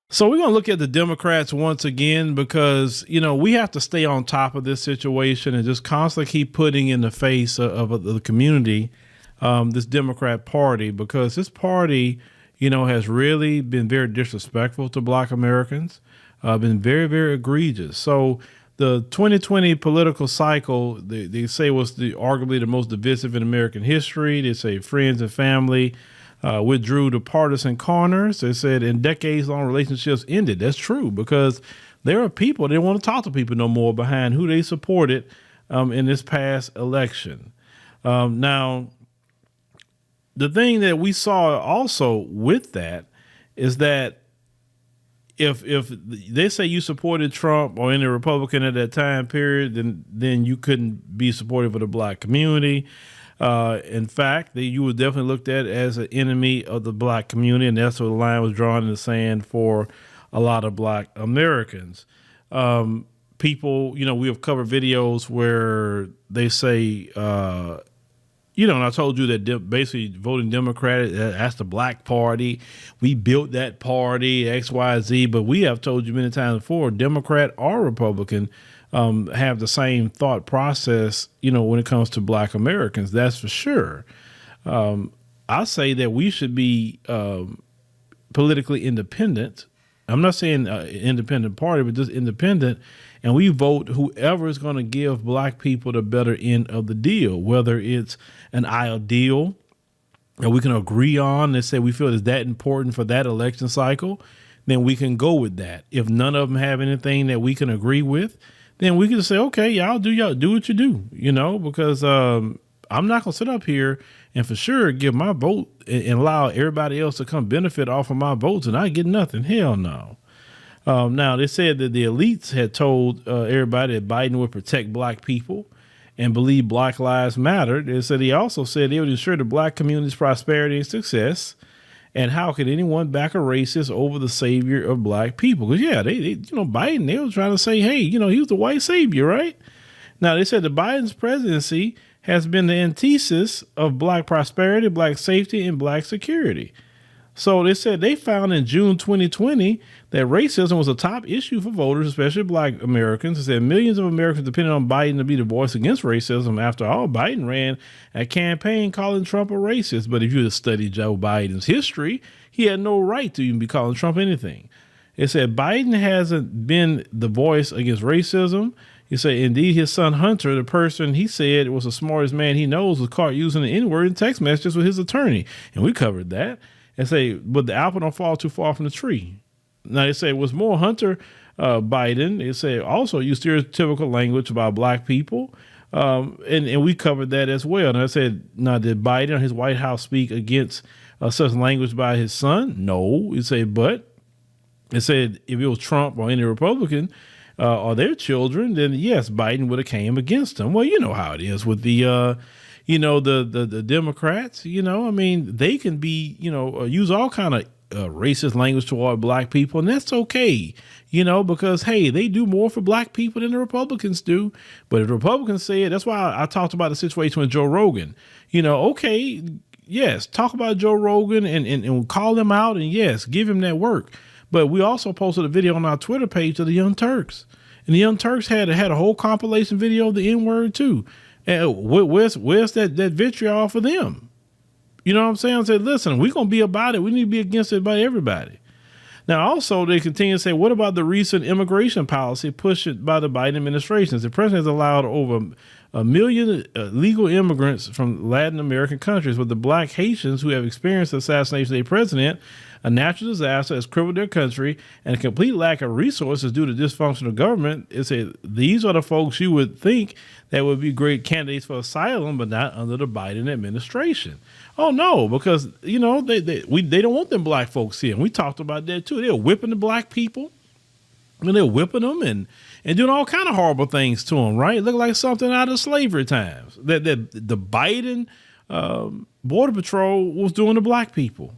So we're going to look at the Democrats once again, because, we have to stay on top of this situation and just constantly keep putting in the face of the community, this Democrat Party, because this party, has really been very disrespectful to Black Americans, been very, very egregious. So the 2020 political cycle, they say was arguably the most divisive in American history. They say friends and family withdrew to partisan corners. They said in decades-long relationships ended. That's true, because there are people, they don't want to talk to people no more behind who they supported in this past election. Now, the thing that we saw also with that is that if they say you supported Trump or any Republican at that time period, then you couldn't be supportive of the Black community. In fact, you were definitely looked at as an enemy of the Black community, and that's where the line was drawn in the sand for a lot of Black Americans. People, we have covered videos where they say, and I told you that basically voting Democrat, that's the Black Party. We built that party, X, Y, Z, but we have told you many times before, Democrat or Republican, have the same thought process, when it comes to Black Americans. That's for sure. I say that we should be politically independent. I'm not saying independent party, but just independent. And we vote whoever is going to give Black people the better end of the deal, whether it's an ideal that we can agree on and say we feel is that important for that election cycle, then we can go with that. If none of them have anything that we can agree with, then we can say, okay, y'all do what you do, because I'm not going to sit up here and for sure give my vote and allow everybody else to come benefit off of my votes and I get nothing. Hell no. Now, they said that the elites had told everybody that Biden would protect Black people and believe Black Lives Matter. They said he also said they would ensure the Black community's prosperity and success. And how could anyone back a racist over the savior of Black people? Because, Biden, they were trying to say, hey, he was the white savior, right? Now, they said the Biden's presidency has been the antithesis of Black prosperity, Black safety, and Black security. So they said they found in June 2020 that racism was a top issue for voters, especially Black Americans. They said millions of Americans depended on Biden to be the voice against racism. After all, Biden ran a campaign calling Trump a racist. But if you had studied Joe Biden's history, he had no right to even be calling Trump anything. It said Biden hasn't been the voice against racism. He said, indeed, his son Hunter, the person he said was the smartest man he knows, was caught using the N-word in text messages with his attorney. And we covered that. And say, but the apple don't fall too far from the tree. Now, they say it was more Hunter Biden. They say also use stereotypical language about Black people. And we covered that as well. And I said, now, did Biden or his White House speak against such language by his son? No. You say, but it said if it was Trump or any Republican or their children, then yes, Biden would have came against them. Well, you know how it is with the the Democrats, they can be, use all kind of racist language toward Black people. And that's okay, because, hey, they do more for Black people than the Republicans do. But if the Republicans say it, that's why I talked about the situation with Joe Rogan. Okay, yes, talk about Joe Rogan and call him out. And yes, give him that work. But we also posted a video on our Twitter page of the Young Turks. And the Young Turks had a whole compilation video of the N-word too. And where's that vitriol for them? You know what I'm saying? I said, listen, we're going to be about it. We need to be against it by everybody. Now, also, they continue to say, what about the recent immigration policy pushed by the Biden administration? The president has allowed over 1 million legal immigrants from Latin American countries, with the Black Haitians who have experienced the assassination of their president. A natural disaster has crippled their country, and a complete lack of resources due to dysfunctional government. It said these are the folks you would think that would be great candidates for asylum, but not under the Biden administration. Oh no, because they don't want them Black folks here. And we talked about that too. They're whipping the Black people, and they're whipping them and doing all kind of horrible things to them. Right? It looked like something out of slavery times that the Biden Border Patrol was doing to Black people.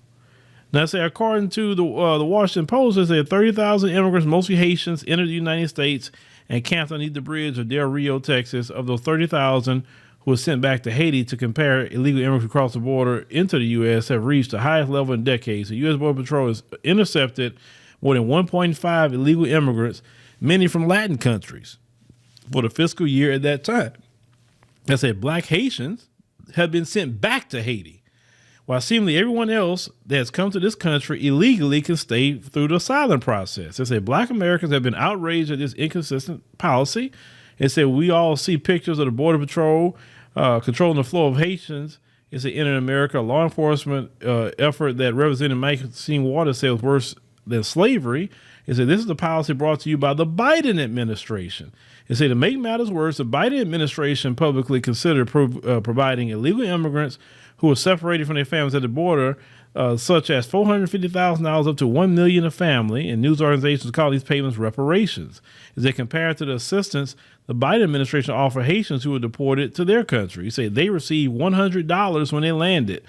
Now, say, according to the Washington Post, they said 30,000 immigrants, mostly Haitians, entered the United States and camped underneath the bridge of Del Rio, Texas. Of those 30,000 who were sent back to Haiti to compare illegal immigrants across the border into the U.S. have reached the highest level in decades. The U.S. Border Patrol has intercepted more than 1.5 illegal immigrants, many from Latin countries, for the fiscal year at that time. They said black Haitians have been sent back to Haiti, while seemingly everyone else that has come to this country illegally can stay through the asylum process. They say black Americans have been outraged at this inconsistent policy. They said we all see pictures of the Border Patrol controlling the flow of Haitians. It's an entering America, a law enforcement effort that Representative Maxine Waters said was worse than slavery. It said this is the policy brought to you by the Biden administration. It said to make matters worse, the Biden administration publicly considered providing illegal immigrants who were separated from their families at the border, such as $450,000 up to $1 million a family, and news organizations call these payments reparations. As they compare to the assistance the Biden administration offered Haitians who were deported to their country. He said they received $100 when they landed.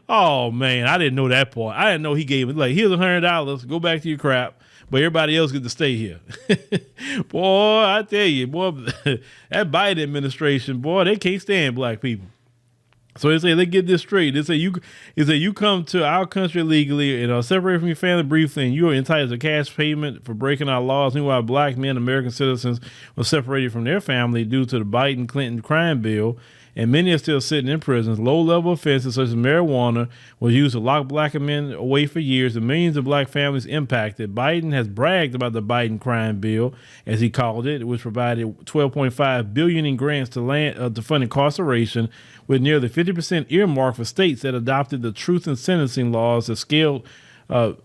Oh man, I didn't know that part. I didn't know he gave it like, here's $100, go back to your crap, but everybody else get to stay here. Boy, I tell you, boy, that Biden administration, boy, they can't stand black people. So they say, let's get this straight. They say you come to our country illegally and are separated from your family briefly, and you are entitled to cash payment for breaking our laws. Meanwhile, black men, American citizens, were separated from their family due to the Biden-Clinton crime bill, and many are still sitting in prisons. Low-level offenses such as marijuana was used to lock black men away for years, and millions of black families impacted. Biden has bragged about the Biden crime bill, as he called it, which provided $12.5 billion in grants to fund incarceration, with nearly 50% earmarked for states that adopted the truth in sentencing laws that scaled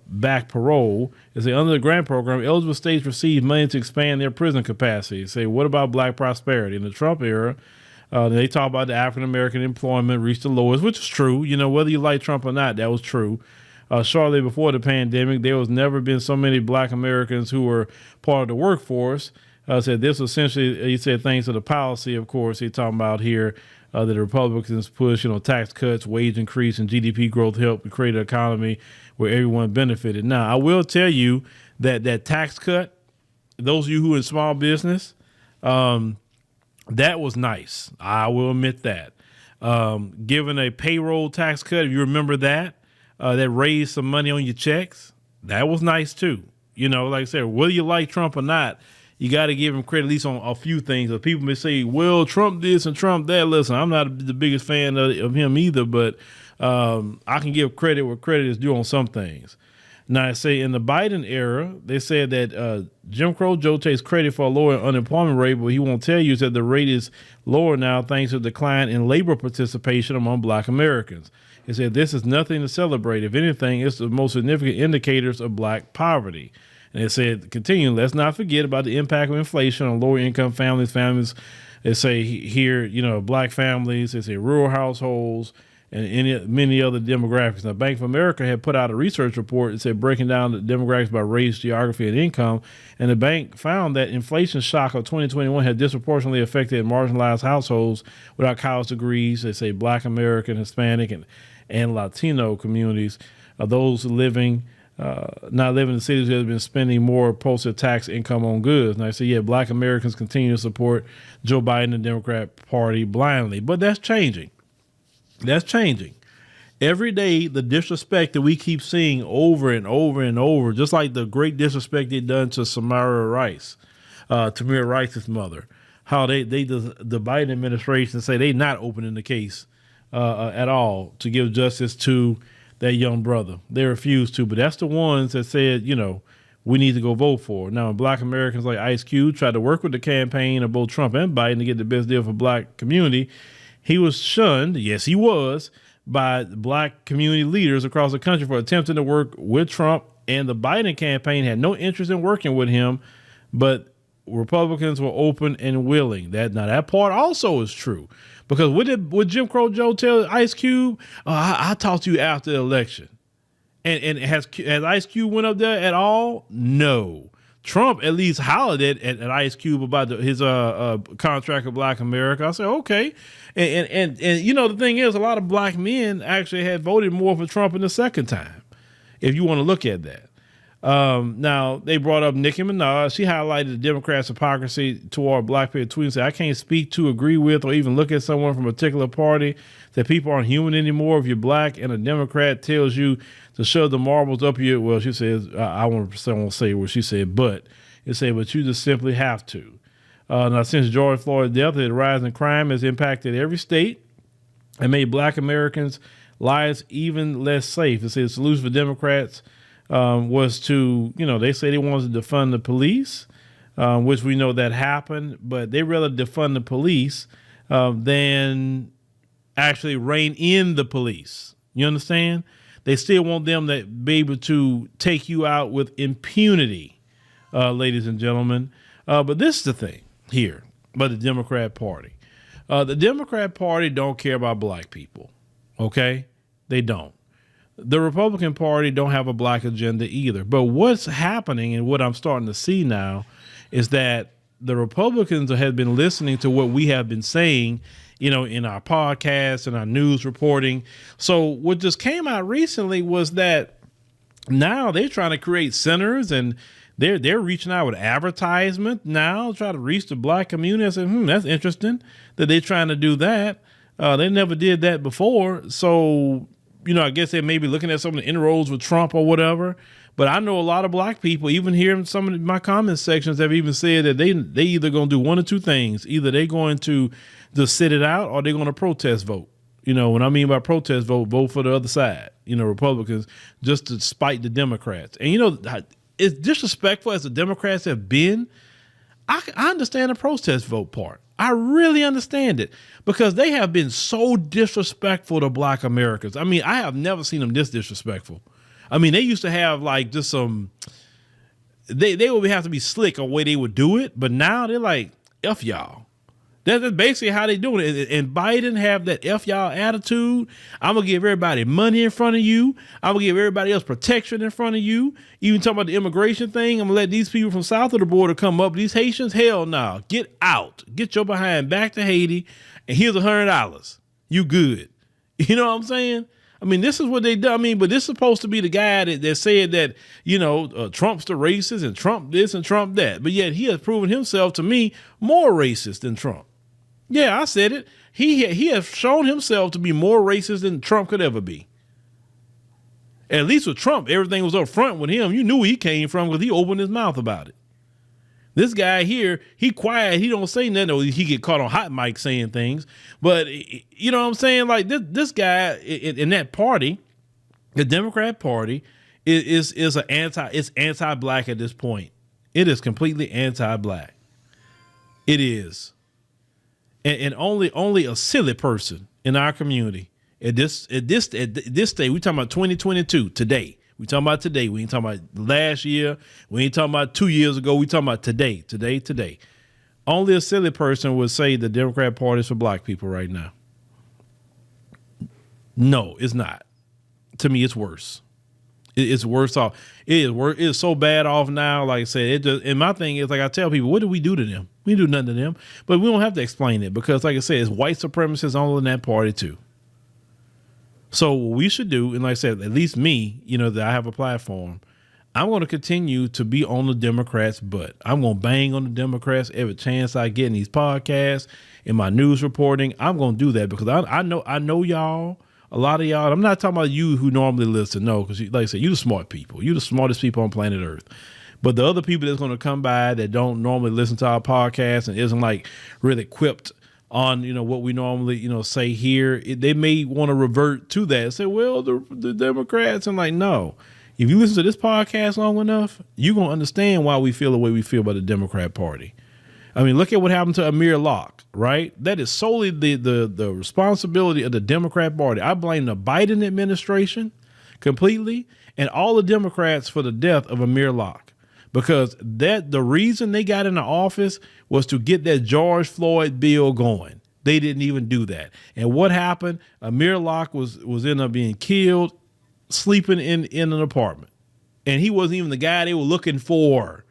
back parole. As under the grant program, eligible states receive money to expand their prison capacity. Say, what about black prosperity? In the Trump era, they talk about the African-American employment reached the lowest, which is true. You know, whether you like Trump or not, that was true. Shortly before the pandemic, there was never been so many black Americans who were part of the workforce. Said this essentially, he said, thanks to the policy, of course, he's talking about here, that the Republicans push, tax cuts, wage increase, and GDP growth help to create an economy where everyone benefited. Now, I will tell you that that tax cut, those of you who are in small business, that was nice. I will admit that. Given a payroll tax cut, if you remember that, that raised some money on your checks, that was nice too. Like I said, whether you like Trump or not, you got to give him credit at least on a few things. People may say, well, Trump this and Trump that. Listen, I'm not the biggest fan of him either, but I can give credit where credit is due on some things. Now, I say in the Biden era, they said that Jim Crow Joe takes credit for a lower unemployment rate, but he won't tell you that the rate is lower now thanks to the decline in labor participation among black Americans. He said this is nothing to celebrate. If anything, it's the most significant indicators of black poverty. And they said, continue, let's not forget about the impact of inflation on lower income families. They say here, black families, they say rural households, and many other demographics. Now, Bank of America had put out a research report that said breaking down the demographics by race, geography, and income. And the bank found that inflation shock of 2021 had disproportionately affected marginalized households without college degrees. They say black American, Hispanic, and Latino communities are those not living in cities that have been spending more post-tax income on goods. And I say, black Americans continue to support Joe Biden and the Democrat Party blindly. But that's changing. That's changing. Every day, the disrespect that we keep seeing over and over and over, just like the great disrespect they've done to Tamir Rice's mother, how the Biden administration say they not opening the case at all to give justice to that young brother. They refused to, but that's the ones that said, we need to go vote for. Now, black Americans like Ice Cube tried to work with the campaign of both Trump and Biden to get the best deal for black community. He was shunned, yes, he was, by black community leaders across the country for attempting to work with Trump, and the Biden campaign had no interest in working with him, but Republicans were open and willing. That part also is true. Because would Jim Crow Joe tell Ice Cube, I'll talk to you after the election? And has Ice Cube went up there at all? No. Trump at least hollered at Ice Cube about his contract with Black America. I said, okay. And the thing is, a lot of black men actually had voted more for Trump in the second time, if you want to look at that. Now they brought up Nicki Minaj. She highlighted the Democrats' hypocrisy toward black people. Tweet and said, "I can't speak to, agree with, or even look at someone from a particular party that people aren't human anymore. If you're black and a Democrat tells you to shove the marbles up your," well, she says, I won't say what she said, but it said, "But you just simply have to." Now, since George Floyd's death, the rise in crime has impacted every state and made black Americans' lives even less safe. It said the solution for Democrats was to, they say they wanted to defund the police, which we know that happened, but they rather defund the police than actually rein in the police. You understand? They still want them to be able to take you out with impunity, ladies and gentlemen. But this is the thing here about the Democrat Party. The Democrat Party don't care about black people. Okay? They don't. The Republican Party don't have a black agenda either. But what's happening and what I'm starting to see now is that the Republicans have been listening to what we have been saying, in our podcasts and our news reporting. So what just came out recently was that now they're trying to create centers and they're reaching out with advertisement now, try to reach the black community. I said, that's interesting that they're trying to do that. They never did that before. So, I guess they may be looking at some of the inroads with Trump or whatever. But I know a lot of black people, even here in some of my comment sections, have even said that they either going to do one or two things. Either they're going to just sit it out or they're going to protest vote. What I mean by protest vote for the other side, Republicans, just to spite the Democrats. And, as disrespectful as the Democrats have been, I understand the protest vote part. I really understand it because they have been so disrespectful to black Americans. I mean, I have never seen them this disrespectful. I mean, they used to have like just they would have to be slick on the way they would do it. But now they're like, F y'all. That's basically how they doing it. And Biden have that F y'all attitude. I'm going to give everybody money in front of you. I'm going to give everybody else protection in front of you. Even talking about the immigration thing, I'm going to let these people from south of the border come up. These Haitians, hell no. Get out. Get your behind back to Haiti. And here's $100. You good. You know what I'm saying? I mean, this is what they do. I mean, but this is supposed to be the guy that said that, Trump's the racist and Trump this and Trump that. But yet he has proven himself to me more racist than Trump. Yeah, I said it. He has shown himself to be more racist than Trump could ever be. At least with Trump, everything was up front with him. You knew where he came from because he opened his mouth about it. This guy here, he quiet. He don't say nothing. Or he get caught on hot mic saying things. But you know what I'm saying? Like this guy in that party, the Democrat Party, is anti-black at this point. It is completely anti-black. It is. And only a silly person in our community at this day, we talking about 2022 today. We talking about today. We ain't talking about last year. We ain't talking about 2 years ago. We talking about today. Only a silly person would say the Democrat Party is for black people right now. No, it's not. To me, it's worse. It's worse off. It's so bad off now. Like I said, and my thing is, like I tell people, what do we do to them? We do nothing to them, but we don't have to explain it because, like I said, it's white supremacists all in that party too. So what we should do, and like I said, at least me, that I have a platform, I'm going to continue to be on the Democrats' butt. I'm going to bang on the Democrats every chance I get in these podcasts, in my news reporting. I'm going to do that because I know y'all. A lot of y'all, I'm not talking about you who normally listen, no, because like I said, you the smart people. You the smartest people on planet Earth. But the other people that's going to come by that don't normally listen to our podcast and isn't like really equipped on, what we normally, say here, they may want to revert to that and say, well, the Democrats, and like, no. If you listen to this podcast long enough, you're going to understand why we feel the way we feel about the Democrat Party. I mean, look at what happened to Amir Locke, right? That is solely the responsibility of the Democrat Party. I blame the Biden administration completely and all the Democrats for the death of Amir Locke, because the reason they got into office was to get that George Floyd bill going. They didn't even do that. And what happened? Amir Locke was ended up being killed, sleeping in an apartment. And he wasn't even the guy they were looking for.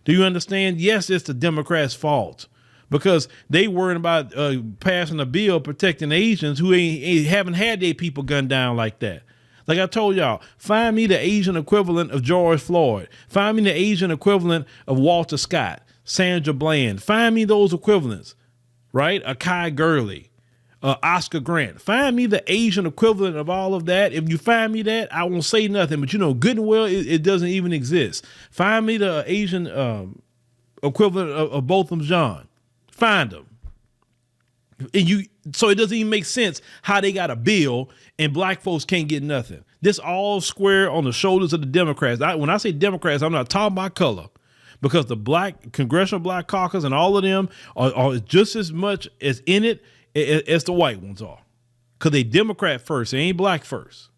Do you understand? Yes, it's the Democrats' fault because they worried about passing a bill protecting Asians who ain't haven't had their people gunned down like that. Like I told y'all, find me the Asian equivalent of George Floyd. Find me the Asian equivalent of Walter Scott, Sandra Bland. Find me those equivalents, right? Akai Gurley, Oscar Grant. Find me the Asian equivalent of all of that. If you find me that, I won't say nothing, but you know good and well it doesn't even exist. Find me the Asian equivalent of Botham Jean. Find them. So it doesn't even make sense how they got a bill and black folks can't get nothing. This all square on the shoulders of the Democrats. When I say Democrats, I'm not talking about color, because the black Congressional Black Caucus and all of them are just as much as in it as the white ones are, because they Democrat first. They ain't black first.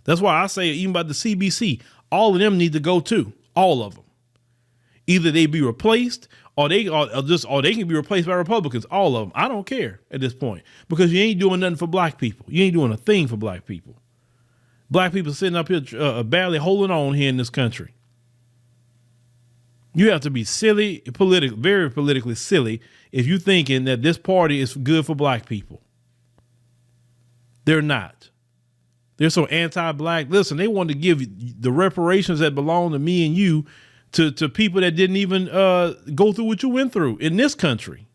That's why I say even about the CBC, all of them need to go too. All of them. Either they be replaced or they can be replaced by Republicans. All of them. I don't care at this point, because you ain't doing nothing for black people. You ain't doing a thing for black people. Black people sitting up here barely holding on here in this country. You have to be silly, very politically silly, if you're thinking that this party is good for black people. They're not. They're so anti-black. Listen, they want to give the reparations that belong to me and you to people that didn't even go through what you went through in this country.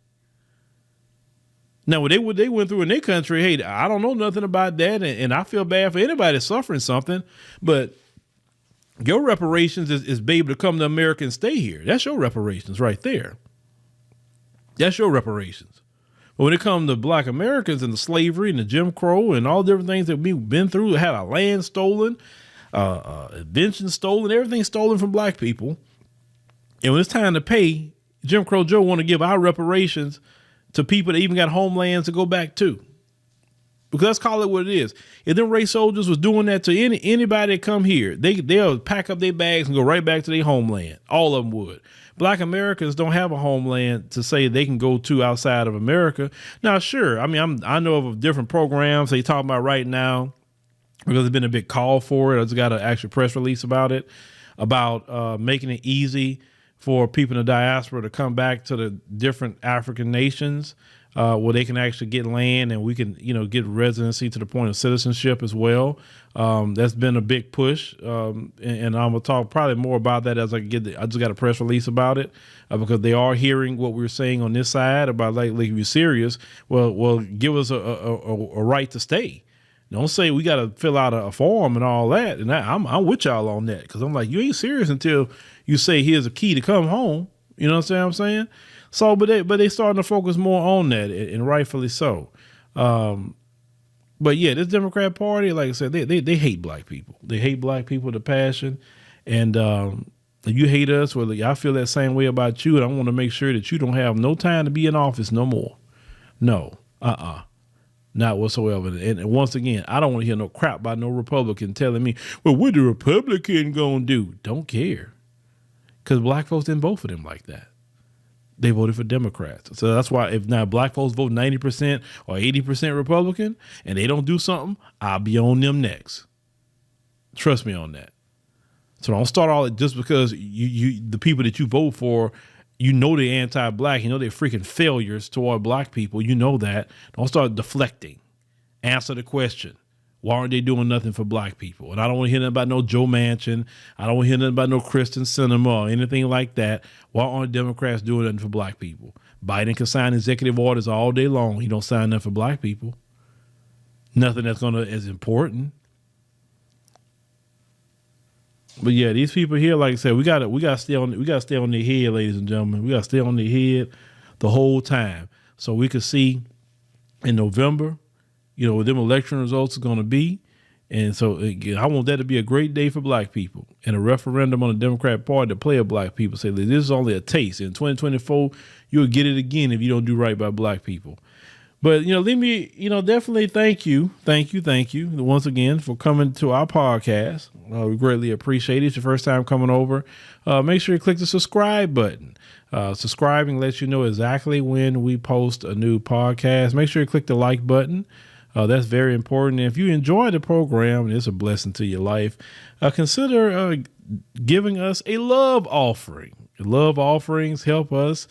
Now, what they went through in their country, hey, I don't know nothing about that, and I feel bad for anybody that's suffering something, but your reparations is be able to come to America and stay here. That's your reparations right there. That's your reparations. But when it comes to black Americans and the slavery and the Jim Crow and all the different things that we've been through, had our land stolen, inventions stolen, everything stolen from black people. And when it's time to pay, Jim Crow Joe want to give our reparations to people that even got homelands to go back to. Because let's call it what it is. If them race soldiers was doing that to anybody that come here, they'll pack up their bags and go right back to their homeland. All of them would. Black Americans don't have a homeland to say they can go to outside of America. Now, sure. I mean, I know of different programs they talking about right now, because there's been a big call for it. I just got an actual press release about it, about making it easy for people in the diaspora to come back to the different African nations, where they can actually get land and we can, get residency to the point of citizenship as well. That's been a big push. And I'm going to talk probably more about that as I just got a press release about it, because they are hearing what we're saying on this side about like if you're serious, well, give us a right to stay. Don't say we got to fill out a form and all that. And I'm with y'all on that, because I'm like, you ain't serious until you say here's a key to come home. You know what I'm saying? So, but they starting to focus more on that, and rightfully so. But yeah, this Democrat Party, like I said, they hate black people. They hate black people with a passion, and if you hate us, well, I feel that same way about you, and I want to make sure that you don't have no time to be in office no more. No, not whatsoever. And once again, I don't want to hear no crap about no Republican telling me, well, what the Republican gonna do? Don't care, because black folks didn't vote for them like that. They voted for Democrats. So that's why if now black folks vote 90% or 80% Republican and they don't do something, I'll be on them next. Trust me on that. So don't start all it just because the people that you vote for, they're anti-black, they're freaking failures toward black people. You know that. Don't start deflecting. Answer the question. Why aren't they doing nothing for black people? And I don't want to hear nothing about no Joe Manchin. I don't want to hear nothing about no Kristen Sinema or anything like that. Why aren't Democrats doing nothing for black people? Biden can sign executive orders all day long. He don't sign nothing for black people. Nothing that's as important. But yeah, these people here, like I said, we gotta stay on their head, ladies and gentlemen. We gotta stay on their head the whole time, so we could see in November, what them election results are going to be. And so again, I want that to be a great day for black people, and a referendum on the Democrat Party to play of black people. Say this is only a taste. In 2024, you'll get it again if you don't do right by black people. But, let me, definitely thank you once again for coming to our podcast. We greatly appreciate it. It's your first time coming over. Make sure you click the subscribe button. Subscribing lets you know exactly when we post a new podcast. Make sure you click the like button. That's very important. And if you enjoy the program and it's a blessing to your life, consider giving us a love offering. Love offerings help us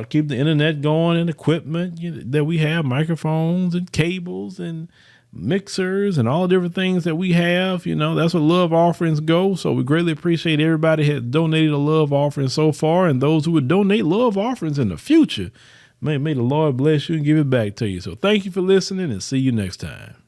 keep the internet going and equipment that we have, microphones and cables and mixers and all the different things that we have. You know, that's what love offerings go. So we greatly appreciate everybody who has donated a love offering so far, and those who would donate love offerings in the future. May the Lord bless you and give it back to you. So thank you for listening, and see you next time.